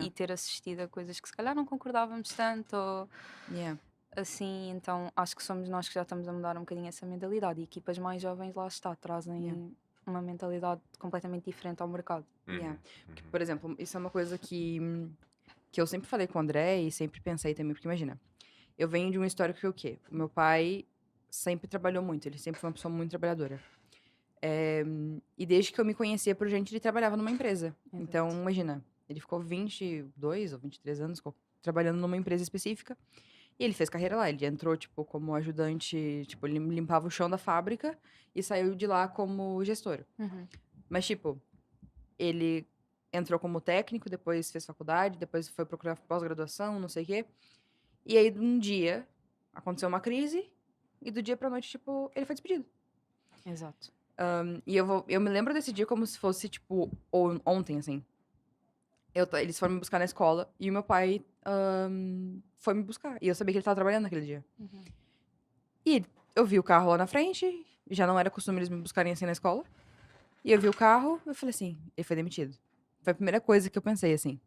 e ter assistido a coisas que se calhar não concordávamos tanto ou Yeah. assim, então acho que somos nós que já estamos a mudar um bocadinho essa mentalidade e equipas mais jovens lá está, Yeah. trazem uma mentalidade completamente diferente ao mercado. Yeah. Porque, Uhum. por exemplo, isso é uma coisa que eu sempre falei com o André e sempre pensei também, porque imagina, eu venho de uma história que é o quê? O meu pai sempre trabalhou muito, ele sempre foi uma pessoa muito trabalhadora. E desde que eu me conhecia por gente, ele trabalhava numa empresa. Então, Exato. imagina, ele ficou 22 ou 23 anos trabalhando numa empresa específica. E ele fez carreira lá. Ele entrou, tipo, como ajudante, tipo, ele limpava o chão da fábrica e saiu de lá como gestor. Uhum. Mas, tipo, ele entrou como técnico, depois fez faculdade, depois foi procurar pós-graduação, não sei o quê. E aí, um dia, aconteceu uma crise e do dia pra noite, tipo, ele foi despedido. Exato. E eu me lembro desse dia como se fosse, tipo, ontem, assim. Eles foram me buscar na escola e o meu pai foi me buscar. E eu sabia que ele tava trabalhando naquele dia. Uhum. E eu vi o carro lá na frente, já não era costume eles me buscarem assim na escola. E eu vi o carro, eu falei assim, ele foi demitido. Foi a primeira coisa que eu pensei, assim.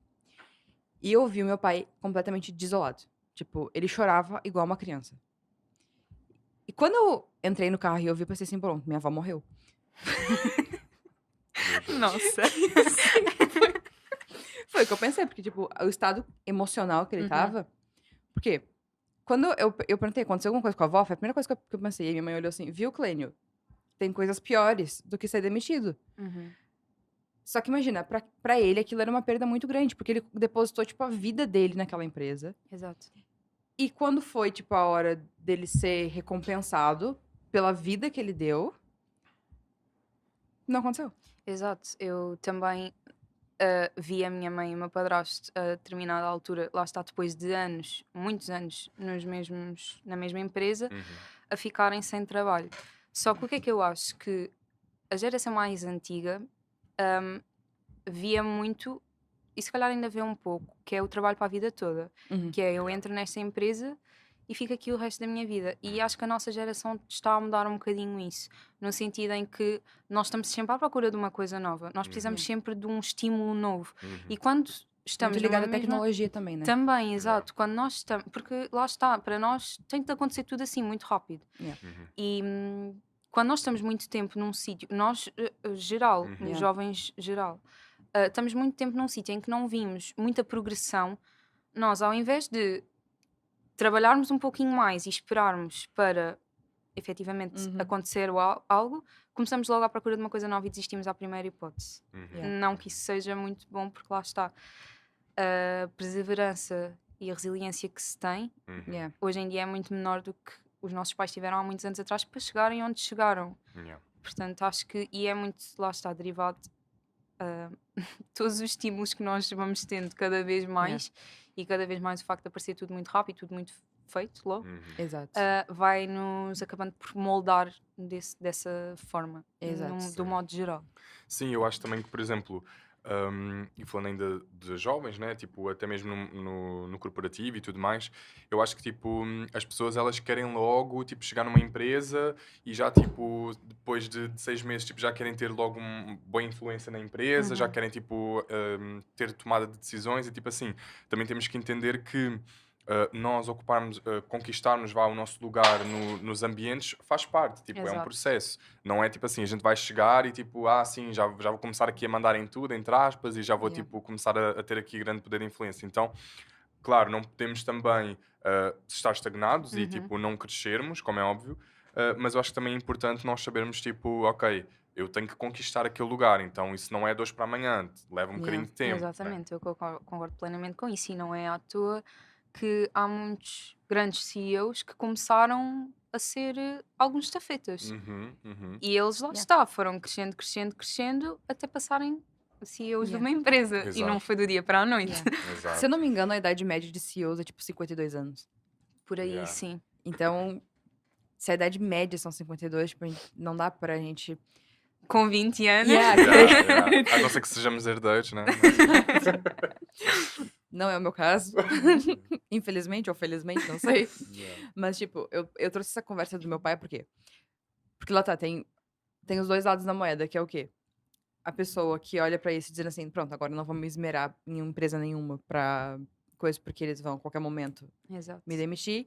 E eu vi o meu pai completamente desolado. Tipo, ele chorava igual uma criança. E quando eu entrei no carro e eu vi, eu pensei assim, pronto, minha avó morreu. Meu Deus. Nossa. Foi o que eu pensei, porque, tipo, o estado emocional que ele Uhum. tava. Porque quando eu perguntei, aconteceu alguma coisa com a avó, foi a primeira coisa que eu pensei. E minha mãe olhou assim, viu, Clênio? Tem coisas piores do que ser demitido. Uhum. Só que imagina, pra ele aquilo era uma perda muito grande, porque ele depositou, tipo, a vida dele naquela empresa. Exato. E quando foi, tipo, a hora dele ser recompensado pela vida que ele deu, não aconteceu. Exato. Eu também vi a minha mãe e o meu padrasto a determinada altura, lá está, depois de anos, muitos anos, na mesma empresa, Uhum. a ficarem sem trabalho. Só que o que é que eu acho? Que a geração mais antiga hum, via muito, e se calhar ainda vê um pouco, que é o trabalho para a vida toda. Uhum. Que é eu Yeah. entro nesta empresa e fico aqui o resto da minha vida. E acho que a nossa geração está a mudar um bocadinho isso, no sentido em que nós estamos sempre à procura de uma coisa nova, nós precisamos Yeah. sempre de um estímulo novo. E Uhum. quando Muito estamos numa ligado à mesma. tecnologia também, né? Também, Yeah. exato, quando nós estamos. Porque lá está, para nós tem de acontecer tudo assim, muito rápido. Yeah. Uhum. E quando nós estamos muito tempo num sítio, nós, geral, Uhum. os Yeah. jovens geral, estamos muito tempo num sítio em que não vimos muita progressão, nós, ao invés de trabalharmos um pouquinho mais e esperarmos para efetivamente Uhum. acontecer algo, começamos logo à procura de uma coisa nova e desistimos à primeira hipótese. Uhum. Yeah. Não que isso seja muito bom, porque lá está a perseverança e a resiliência que se tem, Uhum. Yeah. hoje em dia é muito menor do que os nossos pais tiveram há muitos anos atrás para chegarem onde chegaram. Yeah. Portanto, acho que, e é muito, lá está, derivado ah, todos os estímulos que nós vamos tendo cada vez mais e cada vez mais o facto de aparecer tudo muito rápido, tudo muito feito logo, Uhum. Exato. vai nos acabando por moldar dessa forma, Exato. do modo geral. Sim, eu acho também que, por exemplo, e falando ainda de jovens, né? Tipo, até mesmo no corporativo e tudo mais, eu acho que, tipo, as pessoas, elas querem logo, tipo, chegar numa empresa e já, tipo, depois de 6 meses, tipo, já querem ter logo uma boa influência na empresa, já Uhum. querem, tipo, ter tomada de decisões e, tipo, assim, também temos que entender que nós ocuparmos, conquistarmos vá, o nosso lugar nos ambientes faz parte, tipo, é um Exato. processo. Não é tipo assim, a gente vai chegar e tipo, sim, já vou começar aqui a mandar em tudo, entre aspas, e já vou Yeah. tipo, começar a ter aqui grande poder de influência. Então, claro, não podemos também estar estagnados e Uhum. tipo, não crescermos, como é óbvio, mas eu acho que também é importante nós sabermos, tipo, ok, eu tenho que conquistar aquele lugar, então isso não é de hoje para amanhã, leva um bocadinho Yeah. de tempo. Né? Exatamente, eu concordo plenamente com isso, e não é à toa que há muitos grandes CEOs que começaram a ser alguns estafetas. Uhum, uhum. E eles lá Yeah. está, foram crescendo, crescendo, crescendo, até passarem a CEOs de Yeah. uma empresa. E não Exato, foi do dia para a noite. Yeah. Se eu exato. não me engano, a idade média de CEOs é tipo 52 anos. Por aí, Yeah. sim. Então, se a idade média são 52, tipo, não dá pra gente. Com 20 anos. Yeah, Yeah, yeah. A não ser que sejamos herdeiros, né? Não é o meu caso. Infelizmente ou felizmente, não sei. Yeah. Mas, tipo, eu trouxe essa conversa do meu pai, por quê? Porque lá tá, tem os dois lados da moeda, que é o quê? a pessoa que olha pra isso dizendo assim, pronto, agora eu não vou me esmerar em empresa nenhuma pra coisa, porque eles vão a qualquer momento Exato. me demitir.